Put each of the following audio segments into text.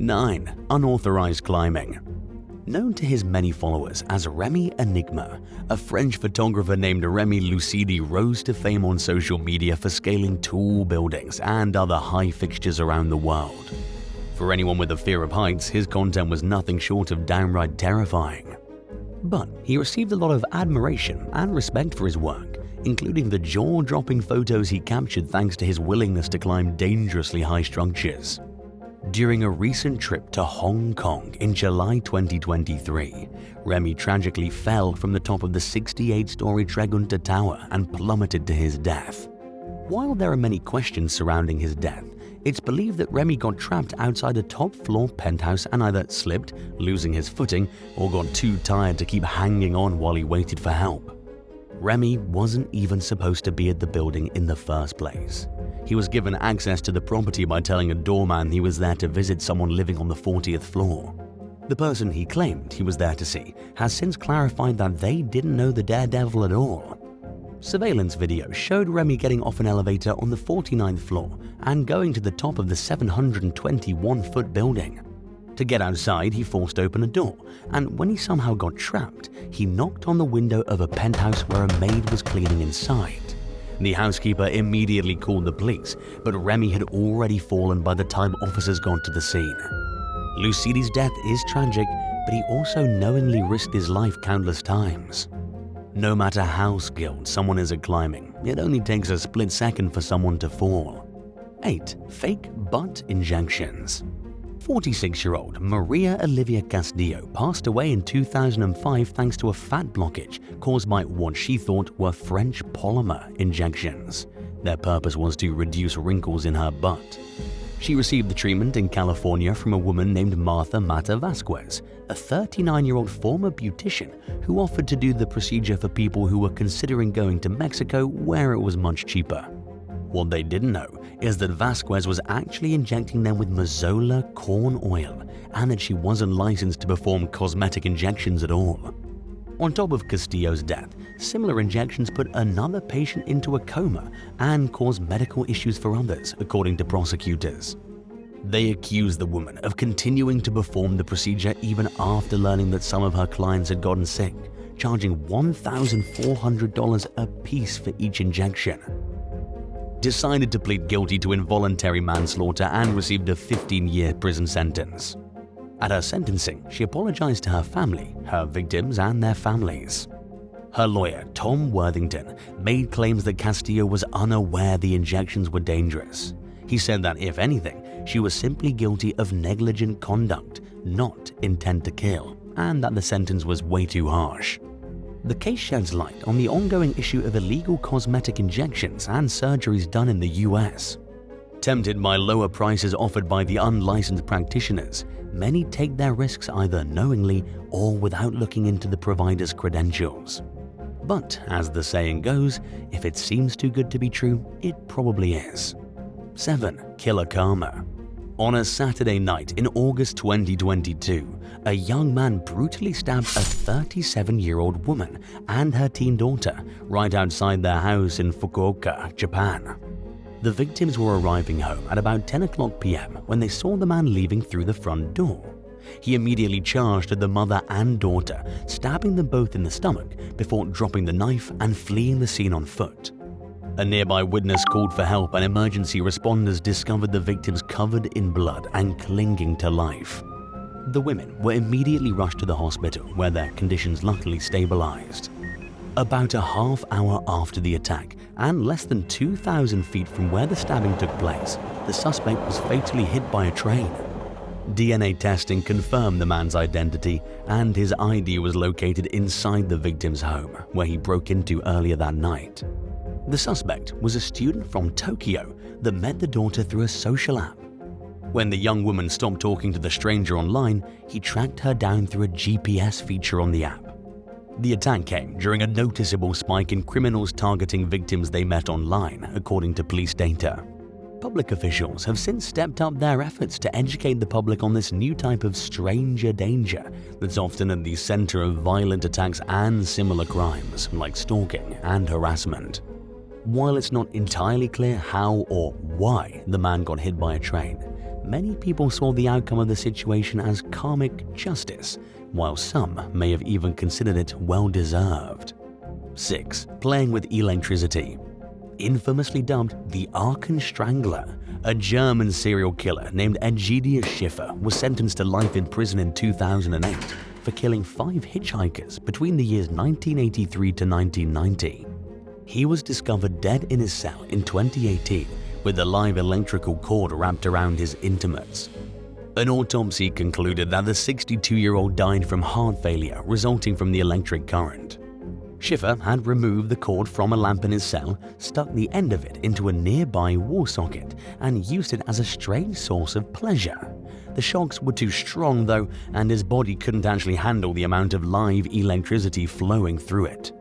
9. Unauthorized climbing. Known to his many followers as Remy Enigma, a French photographer named Remy Lucidi rose to fame on social media for scaling tall buildings and other high fixtures around the world. For anyone with a fear of heights, his content was nothing short of downright terrifying. But he received a lot of admiration and respect for his work, including the jaw-dropping photos he captured thanks to his willingness to climb dangerously high structures. During a recent trip to Hong Kong in July 2023, Remy tragically fell from the top of the 68-story Tregunta Tower and plummeted to his death. While there are many questions surrounding his death, it's believed that Remy got trapped outside a top-floor penthouse and either slipped, losing his footing, or got too tired to keep hanging on while he waited for help. Remy wasn't even supposed to be at the building in the first place. He was given access to the property by telling a doorman he was there to visit someone living on the 40th floor. The person he claimed he was there to see has since clarified that they didn't know the daredevil at all. Surveillance video showed Remy getting off an elevator on the 49th floor and going to the top of the 721-foot building. To get outside, he forced open a door, and when he somehow got trapped, he knocked on the window of a penthouse where a maid was cleaning inside. The housekeeper immediately called the police, but Remy had already fallen by the time officers got to the scene. Lucidi's death is tragic, but he also knowingly risked his life countless times. No matter how skilled someone is at climbing, it only takes a split second for someone to fall. 8. Fake butt injections. 46-year-old Maria Olivia Castillo passed away in 2005 thanks to a fat blockage caused by what she thought were French polymer injections. Their purpose was to reduce wrinkles in her butt. She received the treatment in California from a woman named Martha Mata Vasquez, a 39-year-old former beautician who offered to do the procedure for people who were considering going to Mexico where it was much cheaper. What they didn't know is that Vasquez was actually injecting them with Mazola corn oil and that she wasn't licensed to perform cosmetic injections at all. On top of Castillo's death, similar injections put another patient into a coma and caused medical issues for others, according to prosecutors. They accused the woman of continuing to perform the procedure even after learning that some of her clients had gotten sick, charging $1,400 a piece for each injection. Decided to plead guilty to involuntary manslaughter and received a 15-year prison sentence. At her sentencing, she apologized to her family, her victims, and their families. Her lawyer, Tom Worthington, made claims that Castillo was unaware the injections were dangerous. He said that, if anything, she was simply guilty of negligent conduct, not intent to kill, and that the sentence was way too harsh. The case sheds light on the ongoing issue of illegal cosmetic injections and surgeries done in the US. Tempted by lower prices offered by the unlicensed practitioners, many take their risks either knowingly or without looking into the provider's credentials. But as the saying goes, if it seems too good to be true, it probably is. 7. Killer karma. On a Saturday night in August 2022, a young man brutally stabbed a 37-year-old woman and her teen daughter right outside their house in Fukuoka, Japan. The victims were arriving home at about 10 o'clock p.m. when they saw the man leaving through the front door. He immediately charged at the mother and daughter, stabbing them both in the stomach before dropping the knife and fleeing the scene on foot. A nearby witness called for help and emergency responders discovered the victims covered in blood and clinging to life. The women were immediately rushed to the hospital where their conditions luckily stabilized. About a half hour after the attack and less than 2,000 feet from where the stabbing took place, the suspect was fatally hit by a train. DNA testing confirmed the man's identity and his ID was located inside the victim's home, where he broke into earlier that night. The suspect was a student from Tokyo that met the daughter through a social app. When the young woman stopped talking to the stranger online, he tracked her down through a GPS feature on the app. The attack came during a noticeable spike in criminals targeting victims they met online, according to police data. Public officials have since stepped up their efforts to educate the public on this new type of stranger danger that's often at the center of violent attacks and similar crimes like stalking and harassment. While it's not entirely clear how or why the man got hit by a train, Many people saw the outcome of the situation as karmic justice, while some may have even considered it well-deserved. 6. Playing with electricity. Infamously dubbed the Aachen Strangler, a German serial killer named Egidius Schiffer was sentenced to life in prison in 2008 for killing 5 hitchhikers between the years 1983 to 1990. He was discovered dead in his cell in 2018 with a live electrical cord wrapped around his intimates. An autopsy concluded that the 62-year-old died from heart failure resulting from the electric current. Schiffer had removed the cord from a lamp in his cell, stuck the end of it into a nearby wall socket, and used it as a strange source of pleasure. The shocks were too strong though, and his body couldn't actually handle the amount of live electricity flowing through it.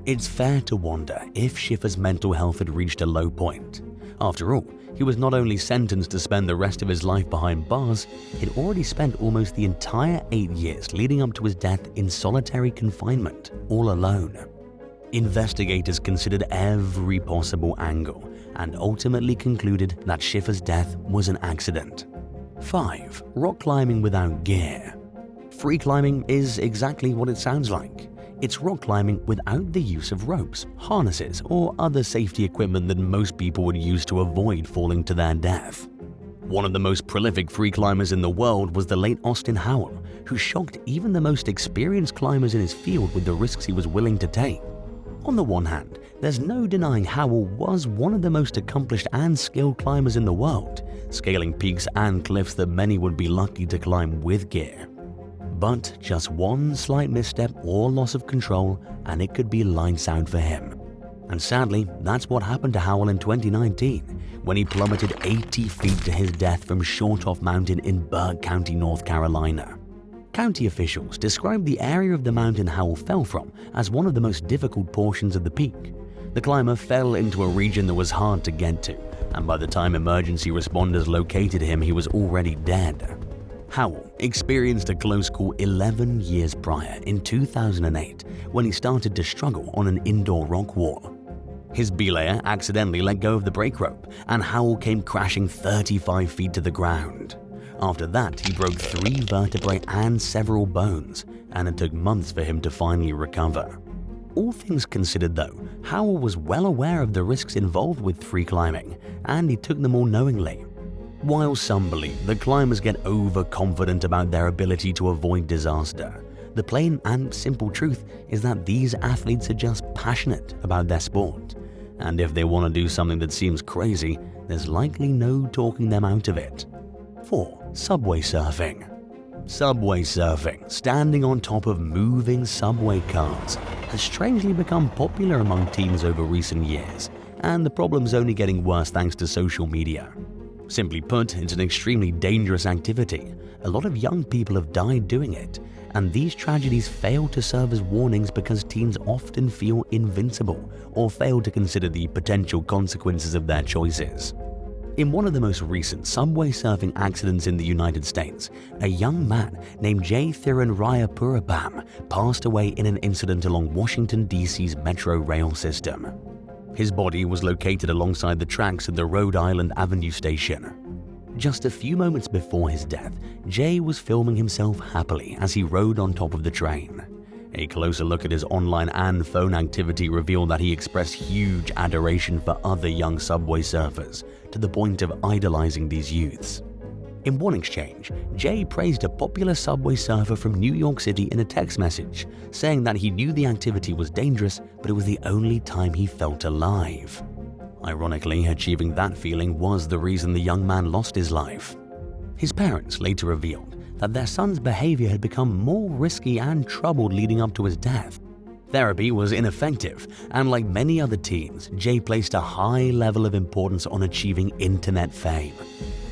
It's fair to wonder if Schiffer's mental health had reached a low point. After all, he was not only sentenced to spend the rest of his life behind bars, he'd already spent almost the entire 8 years leading up to his death in solitary confinement, all alone. Investigators considered every possible angle and ultimately concluded that Schiffer's death was an accident. 5. Rock climbing without gear. Free climbing is exactly what it sounds like. It's rock climbing without the use of ropes, harnesses, or other safety equipment that most people would use to avoid falling to their death. One of the most prolific free climbers in the world was the late Austin Howell, who shocked even the most experienced climbers in his field with the risks he was willing to take. On the one hand, there's no denying Howell was one of the most accomplished and skilled climbers in the world, scaling peaks and cliffs that many would be lucky to climb with gear. But just one slight misstep or loss of control and it could be lights out for him. And sadly, that's what happened to Howell in 2019 when he plummeted 80 feet to his death from Shortoff Mountain in Burke County, North Carolina. County officials described the area of the mountain Howell fell from as one of the most difficult portions of the peak. The climber fell into a region that was hard to get to, and by the time emergency responders located him, he was already dead. Howell experienced a close call 11 years prior in 2008 when he started to struggle on an indoor rock wall. His belayer accidentally let go of the brake rope and Howell came crashing 35 feet to the ground. After that, he broke 3 vertebrae and several bones, and it took months for him to finally recover. All things considered though, Howell was well aware of the risks involved with free climbing, and he took them all knowingly. While some believe that climbers get overconfident about their ability to avoid disaster, the plain and simple truth is that these athletes are just passionate about their sport. And if they want to do something that seems crazy, there's likely no talking them out of it. 4. Subway surfing. Subway surfing, standing on top of moving subway cars, has strangely become popular among teens over recent years, and the problem's only getting worse thanks to social media. Simply put, it's an extremely dangerous activity. A lot of young people have died doing it, and these tragedies fail to serve as warnings because teens often feel invincible or fail to consider the potential consequences of their choices. In one of the most recent subway surfing accidents in the United States, a young man named Jay Thiruvarayapurapam passed away in an incident along Washington, D.C.'s metro rail system. His body was located alongside the tracks at the Rhode Island Avenue station. Just a few moments before his death, Jay was filming himself happily as he rode on top of the train. A closer look at his online and phone activity revealed that he expressed huge adoration for other young subway surfers, to the point of idolizing these youths. In one exchange, Jay praised a popular subway surfer from New York City in a text message, saying that he knew the activity was dangerous, but it was the only time he felt alive. Ironically, achieving that feeling was the reason the young man lost his life. His parents later revealed that their son's behavior had become more risky and troubled leading up to his death. Therapy was ineffective, and like many other teens, Jay placed a high level of importance on achieving internet fame.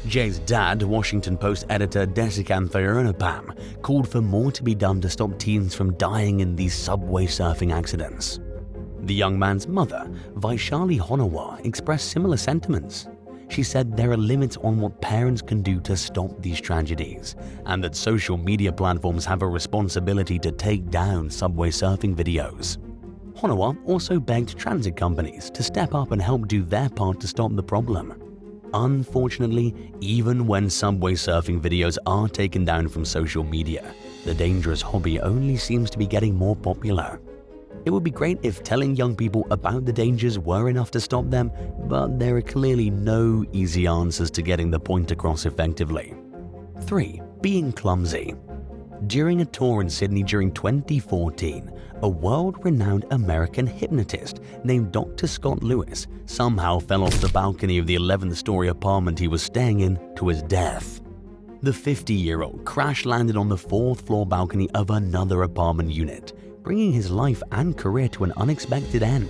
Jay's dad, Washington Post editor Desikant Thiruvananthan, called for more to be done to stop teens from dying in these subway surfing accidents. The young man's mother, Vaishali Honawa, expressed similar sentiments. She said there are limits on what parents can do to stop these tragedies, and that social media platforms have a responsibility to take down subway surfing videos. Honawa also begged transit companies to step up and help do their part to stop the problem. Unfortunately, even when subway surfing videos are taken down from social media, the dangerous hobby only seems to be getting more popular. It would be great if telling young people about the dangers were enough to stop them, but there are clearly no easy answers to getting the point across effectively. 3. Being clumsy. During a tour in Sydney during 2014, a world-renowned American hypnotist named Dr. Scott Lewis somehow fell off the balcony of the 11th-story apartment he was staying in to his death. The 50-year-old crash-landed on the 4th-floor balcony of another apartment unit, bringing his life and career to an unexpected end.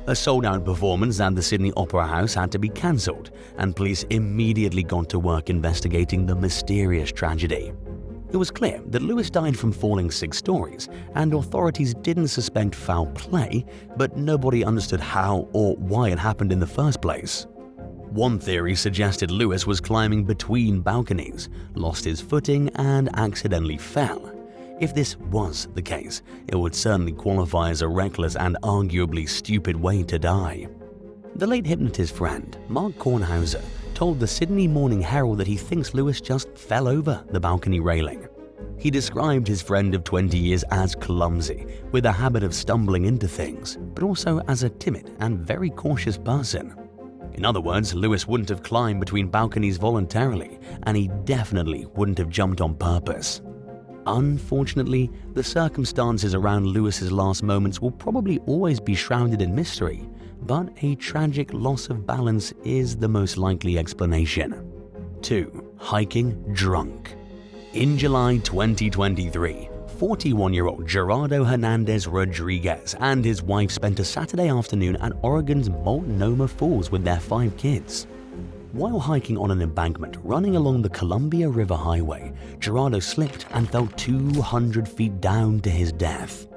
A sold-out performance at the Sydney Opera House had to be cancelled, and police immediately got to work investigating the mysterious tragedy. It was clear that Lewis died from falling 6 stories, and authorities didn't suspect foul play, but nobody understood how or why it happened in the first place. One theory suggested Lewis was climbing between balconies, lost his footing, and accidentally fell. If this was the case, it would certainly qualify as a reckless and arguably stupid way to die. The late hypnotist friend, Mark Kornhauser, told the Sydney Morning Herald that he thinks Lewis just fell over the balcony railing. He described his friend of 20 years as clumsy, with a habit of stumbling into things, but also as a timid and very cautious person. In other words, Lewis wouldn't have climbed between balconies voluntarily, and he definitely wouldn't have jumped on purpose. Unfortunately, the circumstances around Lewis's last moments will probably always be shrouded in mystery, but a tragic loss of balance is the most likely explanation. 2. Hiking drunk. In July 2023, 41-year-old Gerardo Hernandez Rodriguez and his wife spent a Saturday afternoon at Oregon's Multnomah Falls with their 5 kids. While hiking on an embankment running along the Columbia River Highway, Gerardo slipped and fell 200 feet down to his death.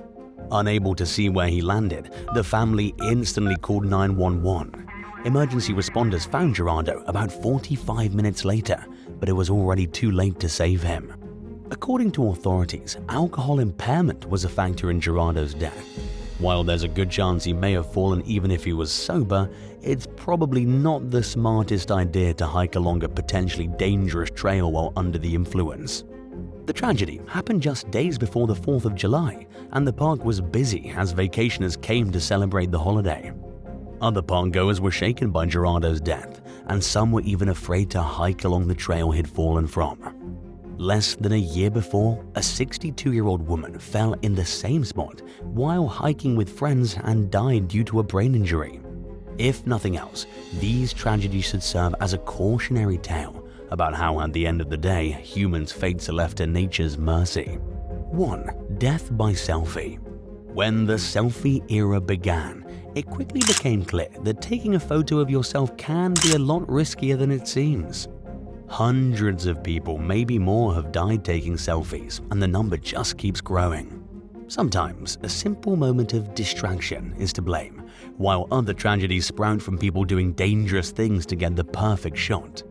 Unable to see where he landed, the family instantly called 911. Emergency responders found Gerardo about 45 minutes later, but it was already too late to save him. According to authorities, alcohol impairment was a factor in Gerardo's death. While there's a good chance he may have fallen even if he was sober, it's probably not the smartest idea to hike along a potentially dangerous trail while under the influence. The tragedy happened just days before the 4th of July, and the park was busy as vacationers came to celebrate the holiday. Other park-goers were shaken by Gerardo's death, and some were even afraid to hike along the trail he'd fallen from. Less than a year before, a 62-year-old woman fell in the same spot while hiking with friends and died due to a brain injury. If nothing else, these tragedies should serve as a cautionary tale about how at the end of the day, humans' fates are left to nature's mercy. 1. Death by selfie. When the selfie era began, it quickly became clear that taking a photo of yourself can be a lot riskier than it seems. Hundreds of people, maybe more, have died taking selfies, and the number just keeps growing. Sometimes, a simple moment of distraction is to blame, while other tragedies sprout from people doing dangerous things to get the perfect shot.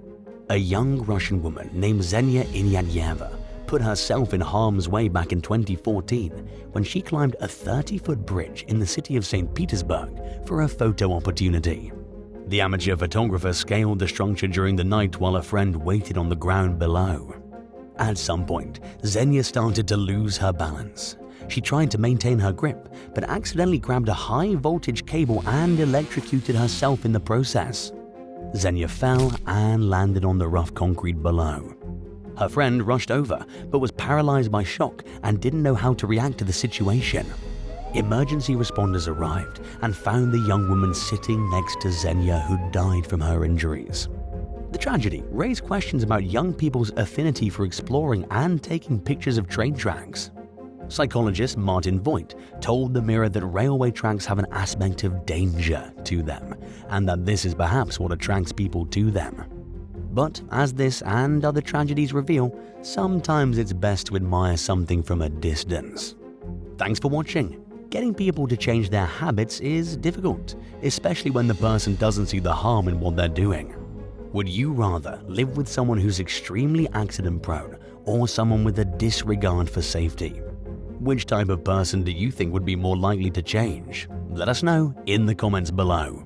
A young Russian woman named Xenia Inyatyeva put herself in harm's way back in 2014 when she climbed a 30-foot bridge in the city of St. Petersburg for a photo opportunity. The amateur photographer scaled the structure during the night while a friend waited on the ground below. At some point, Xenia started to lose her balance. She tried to maintain her grip, but accidentally grabbed a high-voltage cable and electrocuted herself in the process. Xenia fell and landed on the rough concrete below. Her friend rushed over, but was paralyzed by shock and didn't know how to react to the situation. Emergency responders arrived and found the young woman sitting next to Xenia, who died from her injuries. The tragedy raised questions about young people's affinity for exploring and taking pictures of train tracks. Psychologist Martin Voigt told the Mirror that railway tracks have an aspect of danger to them, and that this is perhaps what attracts people to them. But as this and other tragedies reveal, sometimes it's best to admire something from a distance. Thanks for watching. Getting people to change their habits is difficult, especially when the person doesn't see the harm in what they're doing. Would you rather live with someone who's extremely accident-prone or someone with a disregard for safety? Which type of person do you think would be more likely to change? Let us know in the comments below.